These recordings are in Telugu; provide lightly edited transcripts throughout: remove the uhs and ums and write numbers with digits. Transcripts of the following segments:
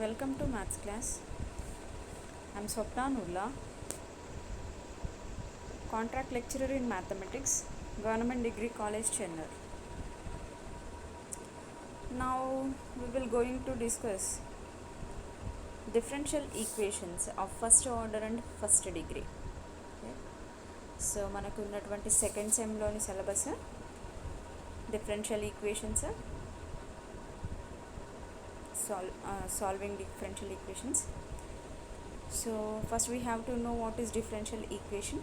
Welcome to Maths class. I'm Swapna Nulla, contract lecturer in Mathematics, Government Degree College, Chennai. Now we will going to discuss differential equations of first order and first degree. Okay. So మనకు ఉన్నటువంటి సెకండ్ సెమ్లోని syllabus differential equations, solving differential equations. So first we have to know what is differential equation.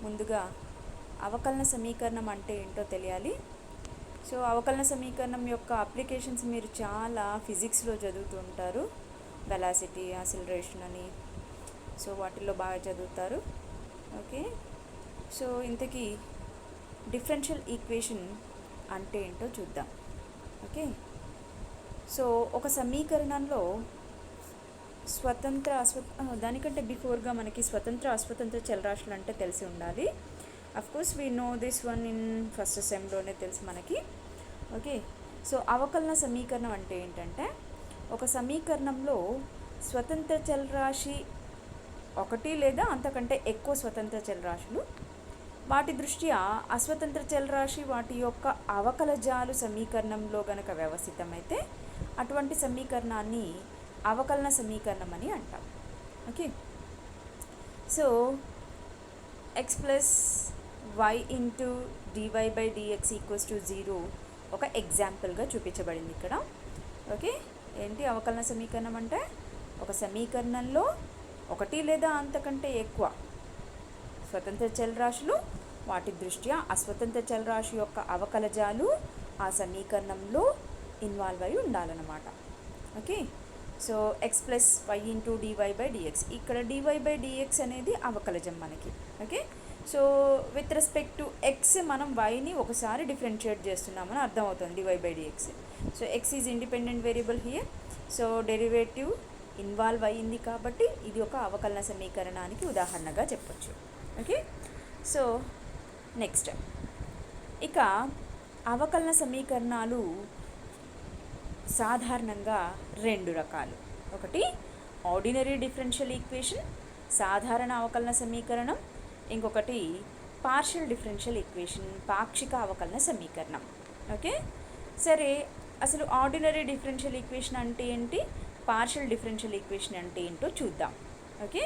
ముందుగా అవకలన సమీకరణం అంటే ఏంటో తెలియాలి. సో అవకలన సమీకరణం యొక్క అప్లికేషన్స్ మీరు చాలా ఫిజిక్స్లో చదువుతూ ఉంటారు, వెలాసిటీ, యాక్సిలరేషన్ అని. సో వాటిల్లో బాగా చదువుతారు. ఓకే, సో ఇంతకీ డిఫరెన్షియల్ ఈక్వేషన్ అంటే ఏంటో చూద్దాం. ఓకే, సో ఒక సమీకరణంలో దానికంటే బిఫోర్గా మనకి స్వతంత్ర అస్వతంత్ర చలరాశులు అంటే తెలిసి ఉండాలి. Of course we know this one in first సెమ్లోనే తెలుసు మనకి. ఓకే, సో అవకలన సమీకరణం అంటే ఏంటంటే ఒక సమీకరణంలో స్వతంత్ర చలరాశి ఒకటి లేదా అంతకంటే ఎక్కువ స్వతంత్ర చలరాశులు, వాటి దృష్ట్యా అస్వతంత్ర చలరాశి వాటి యొక్క అవకలజాలు సమీకరణంలో గనక వ్యవస్థితమైతే అటువంటి సమీకరణాన్ని అవకలన సమీకరణం అని అంటాం. Okay, so x plus y into DY by d x equals to 0 ఒక ఎగ్జాంపుల్గా చూపించబడింది ఇక్కడ. ఓకే, ఏంటి అవకలన సమీకరణం అంటే ఒక సమీకరణంలో ఒకటి లేదా అంతకంటే ఎక్కువ స్వతంత్ర చలరాశులు, వాటి దృష్ట్యా అస్వతంత్ర చలరాశి యొక్క అవకలజాలు ఆ సమీకరణంలో ఇన్వాల్వ్ అయి ఉండాలన్నమాట. Okay, so x plus y into DY by d x, ఇక్కడ డివై బై డిఎక్స్ అనేది అవకలజం మనకి. Okay, so with respect to x మనం వైని ఒకసారి డిఫరెన్షియేట్ చేస్తున్నామని అర్థమవుతుంది d y by d x. So x is independent variable here, so derivative involve అయ్యింది కాబట్టి ఇది ఒక అవకలన సమీకరణానికి ఉదాహరణగా చెప్పొచ్చు. ఓకే, సో నెక్స్ట్ ఇక అవకలన సమీకరణాలు సాధారణంగా రెండు రకాలు. ఒకటి ఆర్డినరీ డిఫరెన్షియల్ ఈక్వేషన్, సాధారణ అవకలన సమీకరణం. ఇంకొకటి పార్షియల్ డిఫరెన్షియల్ ఈక్వేషన్, పాక్షిక అవకలన సమీకరణం. ఓకే, సరే అసలు ఆర్డినరీ డిఫరెన్షియల్ ఈక్వేషన్ అంటే ఏంటి, పార్షియల్ డిఫరెన్షియల్ ఈక్వేషన్ అంటే ఏంటో చూద్దాం. Okay,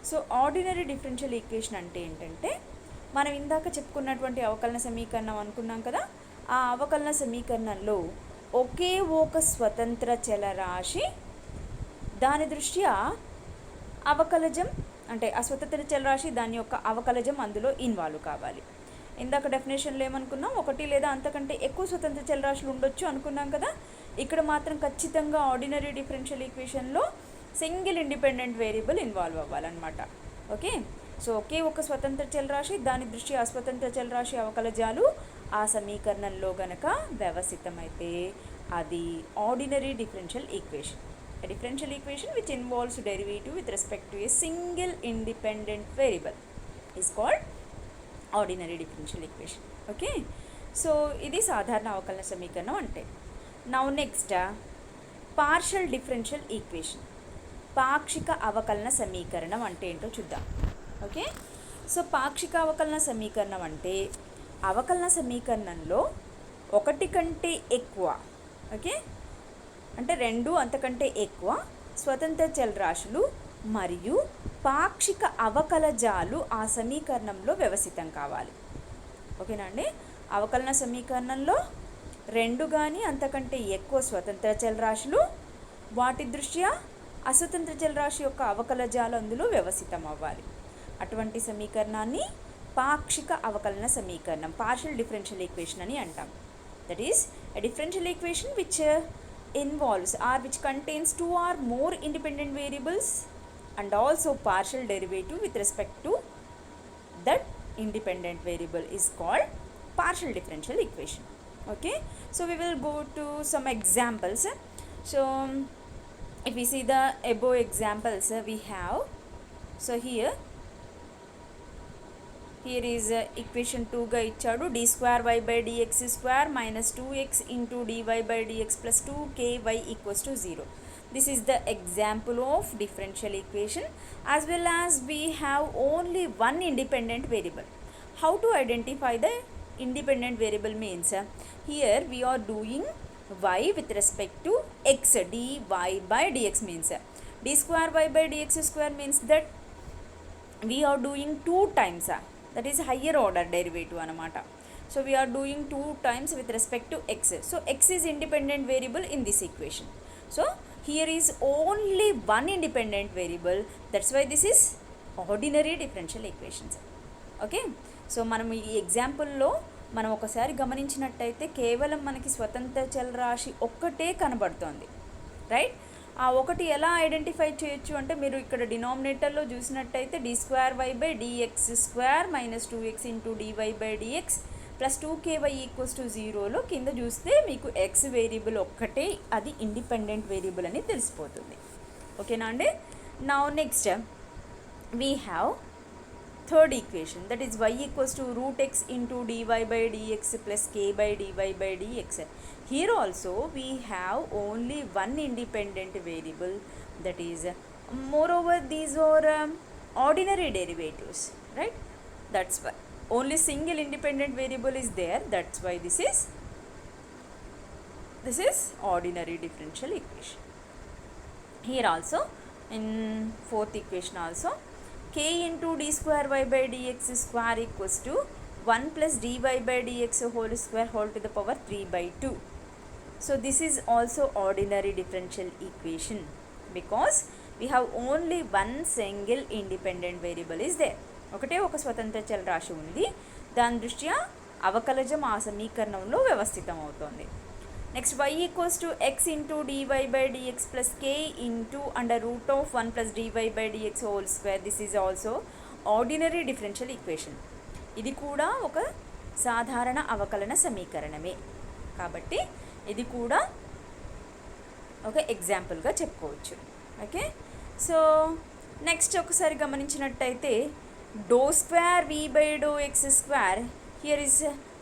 so ordinary differential equation అంటే ఏంటంటే మనం ఇందాక చెప్పుకున్నటువంటి అవకలన సమీకరణం అనుకున్నాం కదా, ఆ అవకలన సమీకరణంలో ఒకే ఒక స్వతంత్ర చలరాశి, దాని దృష్ట్యా అవకలజం అంటే అస్వతంత్ర చలరాశి దాని యొక్క అవకలజం అందులో ఇన్వాల్వ్ కావాలి. ఇందాక డెఫినేషన్లో ఏమనుకున్నాం, ఒకటి లేదా అంతకంటే ఎక్కువ స్వతంత్ర చలరాశులు ఉండొచ్చు అనుకున్నాం కదా. ఇక్కడ మాత్రం ఖచ్చితంగా ఆర్డినరీ డిఫరెన్షియల్ ఈక్వేషన్లో సింగిల్ ఇండిపెండెంట్ వేరియబుల్ ఇన్వాల్వ్ అవ్వాలన్నమాట. ఓకే, సో ఒకే ఒక స్వతంత్ర చలరాశి, దాని దృష్ట్యా అస్వతంత్ర చలరాశి అవకలజాలు ఆ సమీకరణంలో గనక వ్యవస్థితమైతే అది ordinary differential equation. A differential equation which involves derivative with respect to a single independent variable is called ordinary differential equation. Okay, so ఇది సాధారణ అవకలన సమీకరణం అంటే. Now next partial differential equation, పాక్షిక అవకలన సమీకరణం అంటే ఏంటో చూద్దాం. ఓకే, సో పాక్షిక అవకలన సమీకరణం అంటే అవకలన సమీకరణంలో ఒకటి కంటే ఎక్కువ, ఓకే అంటే రెండు అంతకంటే ఎక్కువ స్వతంత్ర చలరాశులు మరియు పాక్షిక అవకలజాలు ఆ సమీకరణంలో వ్యవస్థితం కావాలి. ఓకేనా అండి, అవకలన సమీకరణంలో రెండు కానీ అంతకంటే ఎక్కువ స్వతంత్ర చలరాశులు, వాటి దృష్ట్యా అస్వతంత్ర చలరాశి యొక్క అవకలజాలు అందులో వ్యవస్థితం అవ్వాలి. అటువంటి సమీకరణాన్ని పాక్షిక అవకలన సమీకరణం, పార్షియల్ డిఫరెన్షియల్ ఈక్వేషన్ అని అంటాం. That is a differential equation which involves or which contains two or more independent variables and also partial derivative with respect to that independent variable is called partial differential equation. Okay, so we will go to some examples. So if we see the above examples we have, so here is equation 2 గా ఇచ్చాడు, d square y by dx square minus 2x into dy by dx plus 2ky equals to 0. This is the example of differential equation, as well as we have only one independent variable. How to identify the independent variable means, here we are doing y with respect to x, dy by dx means d square y by dx square means that we are doing 2 times, that is higher order derivative anamata. So we are doing 2 times with respect to x. So x is independent variable in this equation. So here is only one independent variable, that's why this is ordinary differential equations. Okay, so మనం ఈ ఎగ్జాంపుల్లో మనం ఒకసారి గమనించినట్టయితే కేవలం మనకి స్వతంత్ర చలరాశి ఒక్కటే కనబడుతోంది, రైట్. ఆ ఒకటి ఎలా ఐడెంటిఫై చేయొచ్చు అంటే, మీరు ఇక్కడ డినామినేటర్లో చూసినట్టయితే D square Y by DX square minus 2x into DY by DX plus 2ky equals to 0లో కింద చూస్తే మీకు ఎక్స్ వేరియబుల్ ఒక్కటే అది ఇండిపెండెంట్ వేరియబుల్ అని తెలిసిపోతుంది. ఓకేనా అండి. Now next we have third equation, that is y equals to root x into dy by dx plus k by dy by dx. Here also we have only one independent variable, that is moreover these are ordinary derivatives, right. That's why only single independent variable is there, that's why this is ordinary differential equation. Here also in fourth equation also k into d square y by dx square equals to 1 plus dy by dx whole square whole to the power 3 by 2. So this is also ordinary differential equation because we have only one single independent variable is there. ఒకటే ఒక స్వతంత్ర చలరాశి ఉంది, దాని దృష్ట్యా అవకలజం ఆ సమీకరణంలో వ్యవస్థితం అవుతోంది. Next y equals to x into dy by dx plus k into under root of 1 plus dy by dx whole square. This is also ordinary differential equation. ఇది కూడా ఒక సాధారణ అవకలన సమీకరణమే కాబట్టి ఇది కూడా ఒక ఎగ్జాంపుల్గా చెప్పుకోవచ్చు. ఓకే, సో నెక్స్ట్ ఒకసారి గమనించినట్టయితే doh square v by do x square, here is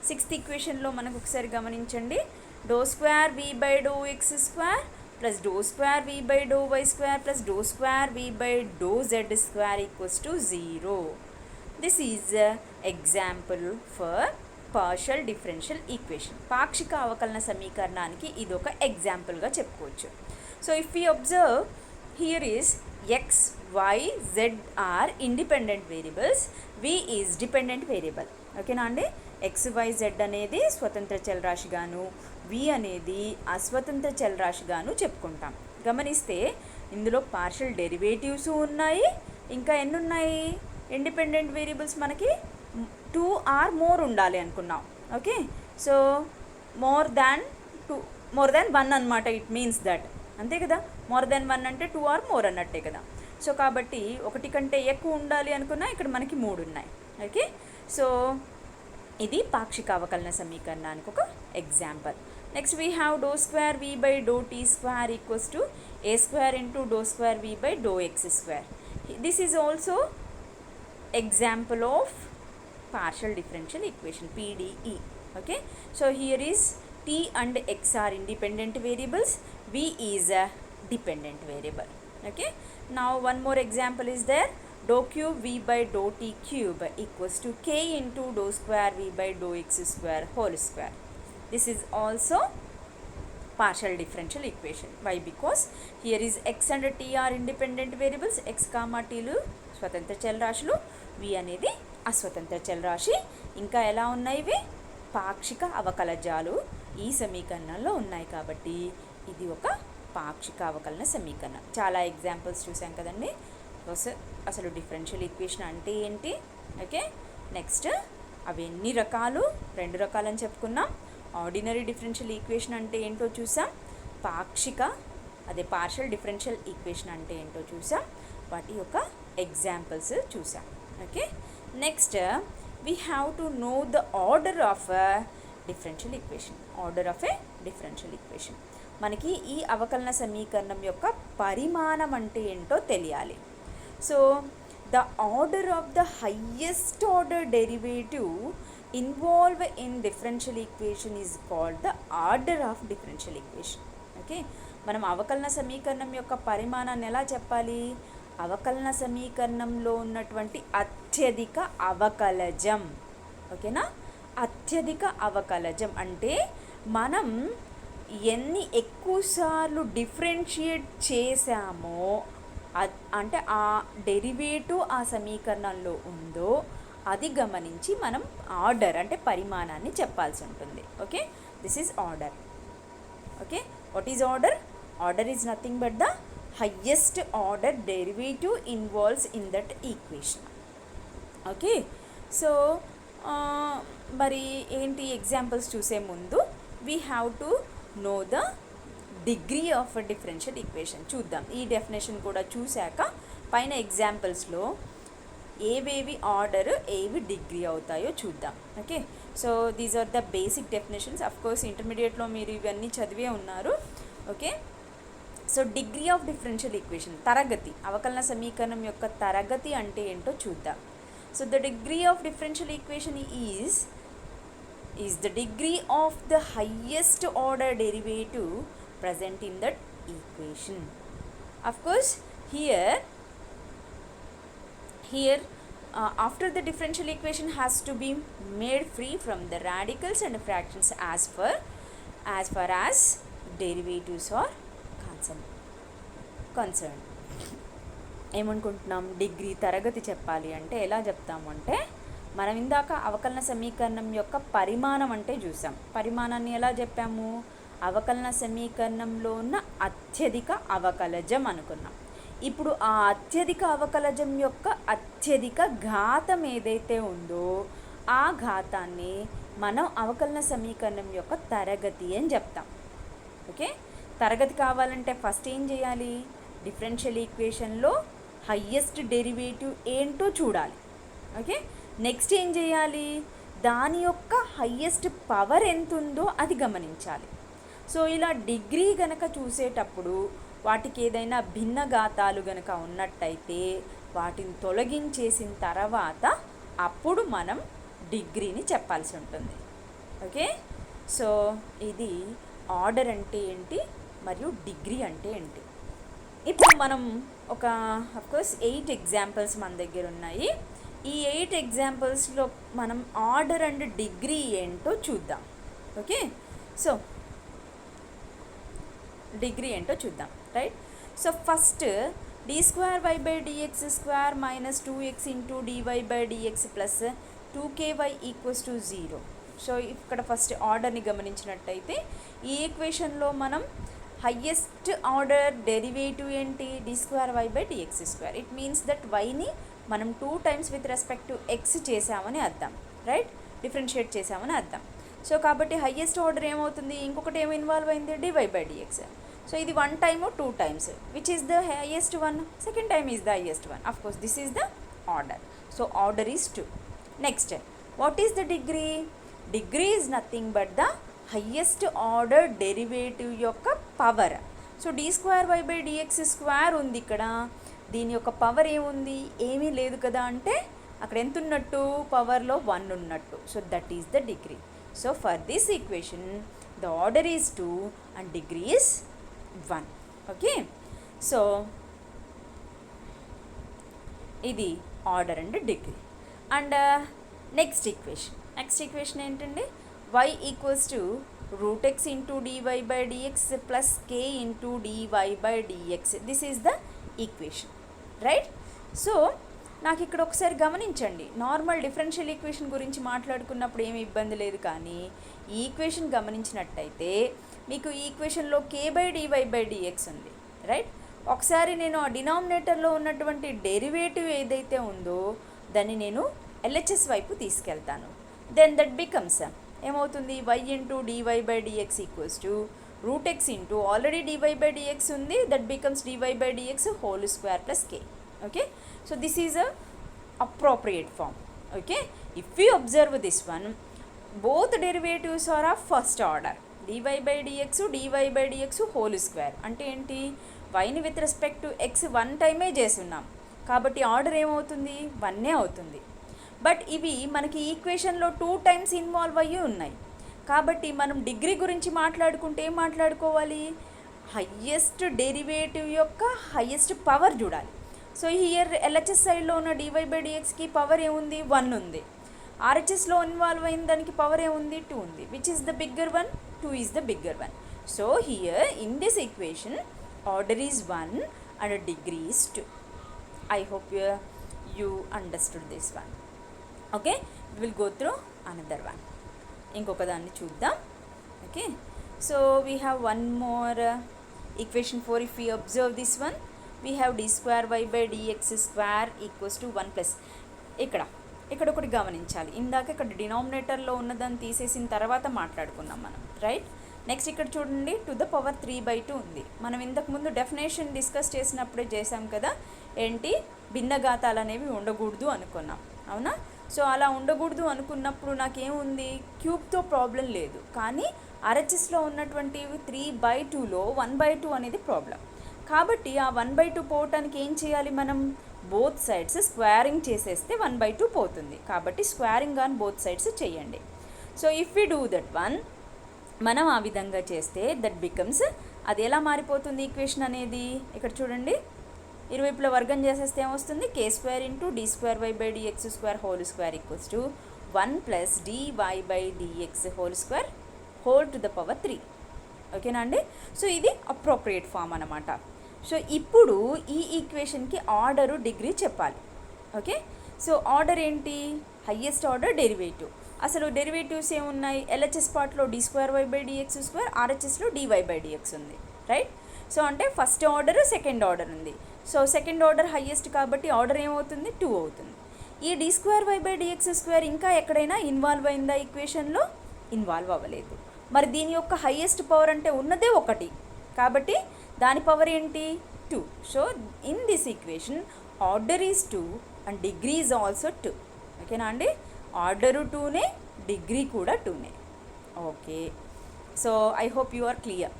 sixth ఈక్వేషన్లో మనకు ఒకసారి గమనించండి. Doh square v by do x square plus doh square v by doh y square plus doh square v by doh z square equals to 0. This is example for partial differential equation. పాక్షిక అవకలన సమీకరణానికి ఇది ఒక ఎగ్జాంపుల్గా చెప్పుకోవచ్చు. So if you observe here is x y z are independent variables, we is dependent variable. ఓకేనా అండి. ఎక్స్ వై జెడ్ అనేది స్వతంత్ర చలరాశిగాను, వి అనేది అస్వతంత్ర చలరాశిగాను చెప్పుకుంటాం. గమనిస్తే ఇందులో పార్షియల్ డెరివేటివ్స్ ఉన్నాయి, ఇంకా ఎన్ని ఉన్నాయి ఇండిపెండెంట్ వేరియబుల్స్ మనకి 2 ఆర్ మోర్ ఉండాలి అనుకున్నాం. ఓకే, సో మోర్ దాన్ 1 అనమాట. ఇట్ మీన్స్ దట్, అంతే కదా, మోర్ దాన్ 1 అంటే 2 ఆర్ మోర్ అన్నట్టే కదా. సో కాబట్టి ఒకటి కంటే ఎక్కువ ఉండాలి అనుకున్నా ఇక్కడ మనకి 3 ఉన్నాయి. ఓకే, సో ఇది పాక్షిక అవకలన సమీకరణానికి ఒక example. Next we have do square v by do t square equals to a square into do square v by do x square. This is also example of partial differential equation PDE. Okay, so here is t and x are independent variables, v is a dependent variable. Okay, now one more example is there. Dou cube v by dou t cube equals to k into dou square v by dou x square whole square. This is also partial differential equation. Why? Because here is x and t are independent variables, x comma t లు స్వతంత్ర చలరాశులు, v అనేది అస్వతంత్ర చలరాశి. ఇంకా ఎలా ఉన్నాయి, ఇవి పాక్షిక అవకలజాలు ఈ సమీకరణంలో ఉన్నాయి కాబట్టి ఇది ఒక పాక్షిక అవకలన సమీకరణం. చాలా ఎగ్జాంపుల్స్ చూసాం కదండి. అసలు డిఫరెన్షియల్ ఈక్వేషన్ అంటే ఏంటి, ఓకే. నెక్స్ట్ అవి ఎన్ని రకాలు, 2 రకాలని చెప్పుకున్నాం. ఆర్డినరీ డిఫరెన్షియల్ ఈక్వేషన్ అంటే ఏంటో చూసాం, పాక్షిక అదే పార్షియల్ డిఫరెన్షియల్ ఈక్వేషన్ అంటే ఏంటో చూసాం, వాటి యొక్క ఎగ్జాంపుల్స్ చూసాం. Okay, next we have to know the order of differential equation. Order of A differential equation, మనకి ఈ అవకలన సమీకరణం యొక్క పరిమాణం అంటే ఏంటో తెలియాలి. So the order of the highest order derivative involve in differential equation is called the order of differential equation. Okay, మనం అవకలన సమీకరణం యొక్క పరిమాణాన్ని ఎలా చెప్పాలి? అవకలన సమీకరణంలో ఉన్నటువంటి అత్యధిక అవకలజం. ఓకేనా? అత్యధిక అవకలజం అంటే మనం ఎన్ని ఎక్కువసార్లు డిఫరెన్షియేట్ చేసామో అంటే ఆ డెరివేటివ్ ఆ సమీకరణంలో ఉందో అది గమనించి మనం ఆర్డర్ అంటే పరిమాణాన్ని చెప్పాల్సి ఉంటుంది. Okay, this is order. Okay, what is order? Order is nothing but the highest order derivative involves in that equation. Okay, so మరి ఏంటి ఎగ్జాంపుల్స్ చూసే ముందు we have to know the degree of a differential equation. చూద్దాం. ఈ డెఫినేషన్ కూడా చూశాక పైన ఎగ్జాంపుల్స్లో ఏవేవి ఆర్డర్ ఏవి డిగ్రీ అవుతాయో చూద్దాం. Okay, so these are the basic definitions. Of course ఇంటర్మీడియట్లో మీరు ఇవన్నీ చదివే ఉన్నారు. Okay, so degree of differential equation, తరగతి, అవకలన సమీకరణం యొక్క తరగతి అంటే ఏంటో చూద్దాం. So the degree of differential equation is the degree of the highest order derivative present in that equation. Of course, here after the differential equation has to be made free from the radicals and fractions as far as derivatives are concerned. ఏమనుకుంటున్నాం? డిగ్రీ తరగతి చెప్పాలి అంటే ఎలా చెప్తాము అంటే, మనం ఇందాక అవకలన సమీకరణం యొక్క పరిమాణం అంటే చూసాం. పరిమాణాన్ని ఎలా చెప్పాము? అవకలన సమీకరణంలో ఉన్న అత్యధిక అవకలజం అనుకున్నాం. ఇప్పుడు ఆ అత్యధిక అవకలజం యొక్క అత్యధిక ఘాతం ఏదైతే ఉందో ఆ ఘాతాన్ని మనం అవకలన సమీకరణం యొక్క తరగతి అని చెప్తాం. ఓకే, తరగతి కావాలంటే ఫస్ట్ ఏం చేయాలి? డిఫరెన్షియల్ ఈక్వేషన్లో హయ్యెస్ట్ డెరివేటివ్ ఏంటో చూడాలి. ఓకే, నెక్స్ట్ ఏం చేయాలి? దాని యొక్క హయ్యెస్ట్ పవర్ ఎంత ఉందో అది గమనించాలి. సో ఇలా డిగ్రీ గనక చూసేటప్పుడు వాటికి ఏదైనా భిన్న ఘాతాలు గనక ఉన్నట్టయితే వాటిని తొలగించేసిన తర్వాత అప్పుడు మనం డిగ్రీని చెప్పాల్సి ఉంటుంది. ఓకే, సో ఇది ఆర్డర్ అంటే ఏంటి మరియు డిగ్రీ అంటే ఏంటి. ఇప్పుడు మనం ఒక అఫ్కోర్స్ 8 ఎగ్జాంపుల్స్ మన దగ్గర ఉన్నాయి. ఈ 8 ఎగ్జాంపుల్స్లో మనం ఆర్డర్ అండ్ డిగ్రీ ఏంటో చూద్దాం. ఓకే, సో డిగ్రీ ఏంటో చూద్దాం. Right, so first d²y/dx² - 2x × dy/dx + 2ky = 0. So ఇక్కడ ఫస్ట్ ఆర్డర్ని గమనించినట్టయితే ఈ ఈక్వేషన్లో మనం హయ్యెస్ట్ ఆర్డర్ డెరివేటివ్ ఏంటి? d²y/dx². ఇట్ మీన్స్ దట్ వైని మనం 2 times with respect to X చేసామని అర్థం. రైట్, డిఫరెన్షియేట్ చేసామని అర్థం. సో కాబట్టి హయ్యెస్ట్ ఆర్డర్ ఏమవుతుంది? ఇంకొకటి ఏమి ఇన్వాల్వ్ అయింది? dy/dx. సో ఇది 1 time or 2 times. Which is the highest one? Second time is the highest one. Of course this is the order. So order is 2. Next, what is the degree? Degree is nothing but the highest order derivative యొక్క పవర్. సో d²y/dx² ఉంది ఇక్కడ. దీని యొక్క పవర్ ఏముంది? ఏమీ లేదు కదా. అంటే అక్కడ ఎంత ఉన్నట్టు? పవర్లో 1 ఉన్నట్టు. So that is the degree. So for this equation the order is 2 and degree is 1. Okay, so ఇది order and degree. And next equation ఏంటండి? y = √x × dy/dx + k × dy/dx. This is the equation. Right, so నాకు ఇక్కడ ఒకసారి గమనించండి. నార్మల్ డిఫరెన్షియల్ ఈక్వేషన్ గురించి మాట్లాడుకున్నప్పుడు ఏమి ఇబ్బంది లేదు, కానీ ఈ ఈక్వేషన్ గమనించినట్టయితే మీకు ఈ ఈక్వేషన్లో k/dy/dx ఉంది. రైట్, ఒకసారి నేను ఆ డినామినేటర్లో ఉన్నటువంటి డెరివేటివ్ ఏదైతే ఉందో దాన్ని నేను LHS వైపు తీసుకెళ్తాను. దెన్ దట్ బికమ్స్ ఏమవుతుంది? y × dy/dx = √x × already dy/dx ఉంది, that becomes dy/dx (² + k). Okay, so this is a appropriate form. Okay, if you observe this one, both derivatives are of first order. dy/dx (² అంటే ఏంటి? వైని విత్ రెస్పెక్ట్ టు ఎక్స్ 1 టైమే చేసి ఉన్నాం కాబట్టి ఆర్డర్ ఏమవుతుంది? 1 అవుతుంది. బట్ ఇవి మనకి ఈక్వేషన్లో 2 times ఇన్వాల్వ్ అయ్యి ఉన్నాయి కాబట్టి మనం డిగ్రీ గురించి మాట్లాడుకుంటే ఏం మాట్లాడుకోవాలి? హయ్యెస్ట్ డెరివేటివ్ యొక్క హయ్యెస్ట్ పవర్ చూడాలి. సో హియర్ ఎల్హెచ్ఎస్ సైడ్లో ఉన్న dy/dxకి పవర్ ఏముంది, 1 ఉంది. ఆర్హెచ్ఎస్లో ఇన్వాల్వ్ అయిన దానికి పవర్ ఏముంది, 2 ఉంది. Which is the bigger one, 2 is the bigger one. So here in this equation order is 1 and degree is 2. I hope you understood this one. Okay, we will go through another one. ఇంకొక దాన్ని చూద్దాం. Okay, so we have one more equation 4. If we observe this one, we have d²y/dx² equals to 1 plus. ఇక్కడ ఒకటి గమనించాలి. ఇందాక ఇక్కడ డినామినేటర్లో ఉన్నదాన్ని తీసేసిన తర్వాత మాట్లాడుకున్నాం మనం, రైట్? నెక్స్ట్ ఇక్కడ చూడండి, టు ద పవర్ 3/2 ఉంది. మనం ఇంతకుముందు డెఫినేషన్ డిస్కస్ చేసినప్పుడే చేసాం కదా, ఏంటి, భిన్నఘాతాలు అనేవి ఉండకూడదు అనుకున్నాం, అవునా? సో అలా ఉండకూడదు అనుకున్నప్పుడు నాకేముంది, క్యూబ్తో ప్రాబ్లం లేదు, కానీ ఆర్హెచ్ఎస్లో ఉన్నటువంటి 3/2లో 1/2 అనేది ప్రాబ్లం. కాబట్టి ఆ 1/2 పోవటానికి ఏం చేయాలి, మనం బోత్ సైడ్స్ స్క్వేరింగ్ చేసేస్తే 1/2 పోతుంది. కాబట్టి స్క్వేరింగ్ ఆన్ బోత్ సైడ్స్ చేయండి. So if we do that one, మనం ఆ విధంగా చేస్తే దట్ బికమ్స్, అది ఎలా మారిపోతుంది ఈక్వేషన్ అనేది, ఇక్కడ చూడండి, ఇరువైపులా వర్గం చేసేస్తే ఏమొస్తుంది, k² × d²y/dx² whole square equals to 1 + dy/dx² whole to the power 3. ఓకేనా అండి? సో ఇది అప్రోప్రియేట్ ఫామ్ అన్నమాట. సో ఇప్పుడు ఈ ఈక్వేషన్కి ఆర్డరు డిగ్రీ చెప్పాలి. ఓకే, సో ఆర్డర్ ఏంటి, హయ్యెస్ట్ ఆర్డర్ డెరివేటివ్. అసలు డెరివేటివ్స్ ఏమున్నాయి, ఎల్హెచ్ఎస్ పార్ట్లో d²y/dx², ఆర్హెచ్ఎస్లో dy/dx ఉంది, రైట్? సో అంటే ఫస్ట్ ఆర్డర్, సెకండ్ ఆర్డర్ ఉంది. సో సెకండ్ ఆర్డర్ హయ్యెస్ట్ కాబట్టి ఆర్డర్ ఏమవుతుంది, 2 అవుతుంది. ఈ d²y/dx² ఇంకా ఎక్కడైనా ఇన్వాల్వ్ అయిందా ఈక్వేషన్లో, ఇన్వాల్వ్ అవ్వలేదు. మరి దీని యొక్క హయ్యెస్ట్ పవర్ అంటే ఉన్నదే 1, కాబట్టి దాని పవర్ ఏంటి, 2. So in this equation order is 2 and degree is also 2. ఓకేనా అండి? ఆర్డరు 2నే, డిగ్రీ కూడా 2నే. Okay, so I hope you are clear.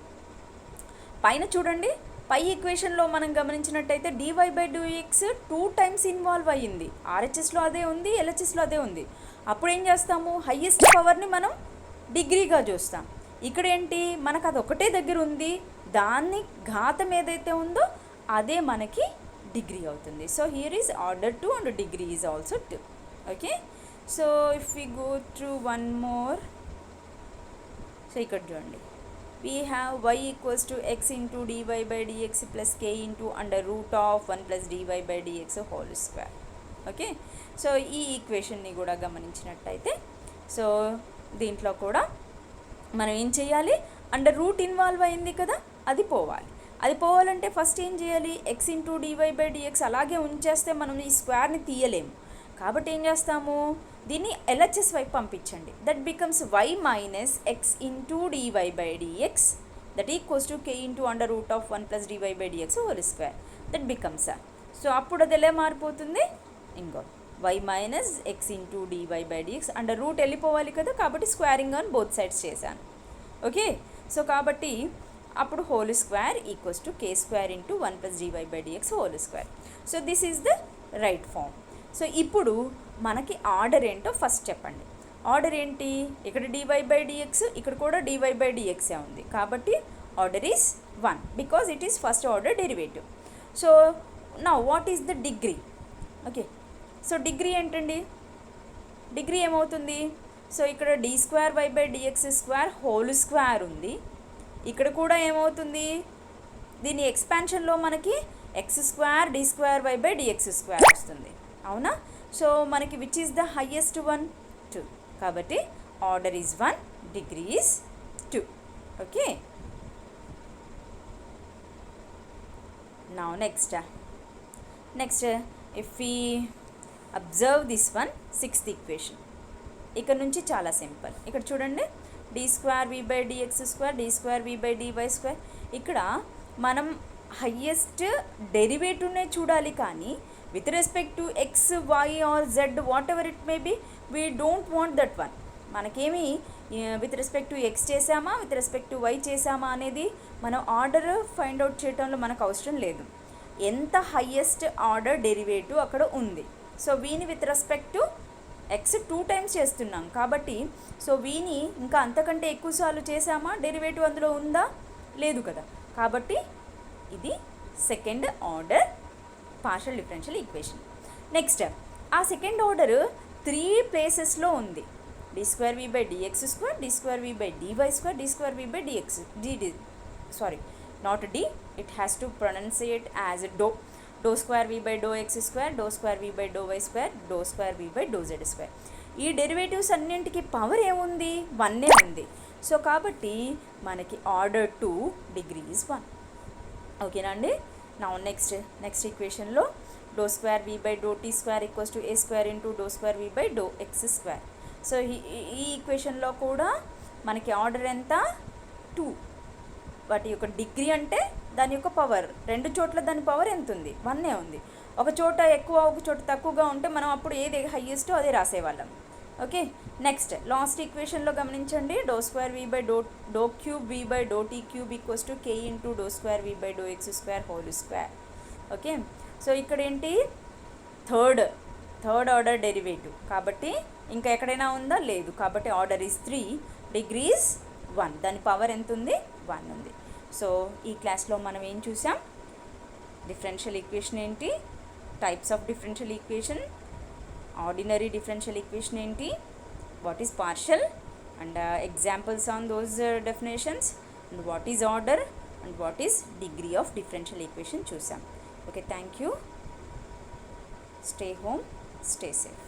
పైన చూడండి, పై ఈక్వేషన్లో మనం గమనించినట్టయితే dy/dx 2 టైమ్స్ ఇన్వాల్వ్ అయ్యింది. ఆర్హెచ్ఎస్లో అదే ఉంది, ఎల్హెచ్ఎస్లో అదే ఉంది. అప్పుడు ఏం చేస్తాము, హయ్యెస్ట్ పవర్ని మనం డిగ్రీగా చూస్తాం. ఇక్కడ ఏంటి, మనకు అది ఒకటే దగ్గర ఉంది, దాన్ని ఘాతం ఏదైతే ఉందో అదే మనకి డిగ్రీ అవుతుంది. So here is order 2 and degree is also 2. Okay, so if we go through one more, so ఇక్కడ చూడండి, we have y equals to x into dy/dx plus k into under root of 1 plus dy/dx whole square. Okay, so ఈ ఈక్వేషన్ని కూడా గమనించినట్టయితే, సో దీంట్లో కూడా మనం ఏం చేయాలి, అండర్ రూట్ ఇన్వాల్వ్ అయింది కదా, అది పోవాలి. అది పోవాలంటే ఫస్ట్ ఏం చేయాలి, x into dy/dx అలాగే ఉంచేస్తే మనం ఈ స్క్వేర్ని తీయలేము. కాబట్టి ఏం చేస్తాము, దీన్ని ఎల్హెచ్ఎస్ వైపు పంపించండి. That becomes y minus x into dy/dx that equals to k into under root of 1 plus dy/dx whole square. That becomes, so అప్పుడు అది ఎలా మారిపోతుంది, ఇంకో y minus x into dy/dx under root వెళ్ళిపోవాలి కదా, కాబట్టి స్క్వేరింగ్ ఆన్ బోత్ సైడ్స్ చేశాను. ఓకే, సో కాబట్టి అప్పుడు whole square equals to k² into 1 plus dy/dx whole square. So this is the right form. So ఇప్పుడు మనకి ఆర్డర్ ఏంటో ఫస్ట్ చెప్పండి. ఆర్డర్ ఏంటి, ఇక్కడ dy/dx, ఇక్కడ కూడా dy/dx ఉంది, కాబట్టి order is 1 because it is first order derivative. So now what is the degree? Okay, so degree ఏంటండి, డిగ్రీ ఏమవుతుంది, సో ఇక్కడ d²y/dx² హోల్ స్క్వేర్ ఉంది, ఇక్కడ కూడా ఏమవుతుంది, దీని ఎక్స్పాన్షన్లో మనకి x² d²y/dx² వస్తుంది, అవునా? సో మనకి which is the highest one, 2. కాబట్టి order is 1, degree is 2. Okay, now next if we observe this one, 6th equation. ఇక్కడ నుంచి చాలా సింపుల్. ఇక్కడ చూడండి, d²v/dx², d²v/dy². ఇక్కడ మనం హయ్యెస్ట్ డెరివేటివ్నే చూడాలి, కానీ with respect to x, y or z, whatever it may be, we don't want that one. మనకేమి విత్ రెస్పెక్ట్ టు ఎక్స్ చేసామా, విత్ రెస్పెక్ట్ టు వై చేసామా అనేది మనం ఆర్డర్ ఫైండ్ అవుట్ చేయడంలో మనకు అవసరం లేదు. ఎంత హయ్యెస్ట్ ఆర్డర్ డెరివేటివ్ అక్కడ ఉంది. సో వీని with respect to X 2 times చేస్తున్నాం కాబట్టి, సో వీని ఇంకా అంతకంటే ఎక్కువ సార్లు చేసామా, డెరివేటివ్ అందులో ఉందా, లేదు కదా. కాబట్టి ఇది second order partial differential equation. Next ఆ సెకండ్ ఆర్డర్ 3 ప్లేసెస్లో ఉంది. d2v/dx2, d2v/dy2, d2v/dx. Sorry, not d, it has to pronunciate as dou2v/∂x2, dou2v/∂y2, dou2v/∂z2. ఈ డెరివేటివ్స్ అన్నింటికి పవర్ ఏముంది? 1 ఉంది. సో కాబట్టి మనకి ఆర్డర్ 2 డిగ్రీ ఈజ్ 1. ఓకేనా అండి. నా next ఈక్వేషన్లో dou2v/∂t2 = a² × dou2v/∂x². So ఈ ఈక్వేషన్లో కూడా మనకి ఆర్డర్ ఎంత? 2. వాటి యొక్క డిగ్రీ అంటే దాని యొక్క పవర్, 2 చోట్ల దాని పవర్ ఎంత ఉంది? 1 ఉంది. ఒక చోట ఎక్కువ, ఒక చోట తక్కువగా ఉంటే మనం అప్పుడు ఏది హైయెస్టో అదే రాసేవాళ్ళం. ఓకే. నెక్స్ట్ లాస్ట్ ఈక్వేషన్లో గమనించండి, dou2v/∂3v/∂t³ = k × dou2v/∂x²². Okay. So ఇక్కడ ఏంటి? థర్డ్ ఆర్డర్ డెరివేటివ్ కాబట్టి ఇంకా ఎక్కడైనా ఉందా? లేదు. కాబట్టి ఆర్డర్ ఈజ్ 3, డిగ్రీ ఈజ్ 1. దాని పవర్ ఎంత ఉంది? 1 ఉంది. సో ఈ క్లాస్లో మనం ఏం చూసాం? డిఫరెన్షియల్ ఈక్వేషన్ ఏంటి, types of differential equation, ordinary differential equation ఏంటి, what is partial and examples on those definitions, and what is order and what is degree of differential equation చూసాం. Okay, thank you. Stay home, stay safe.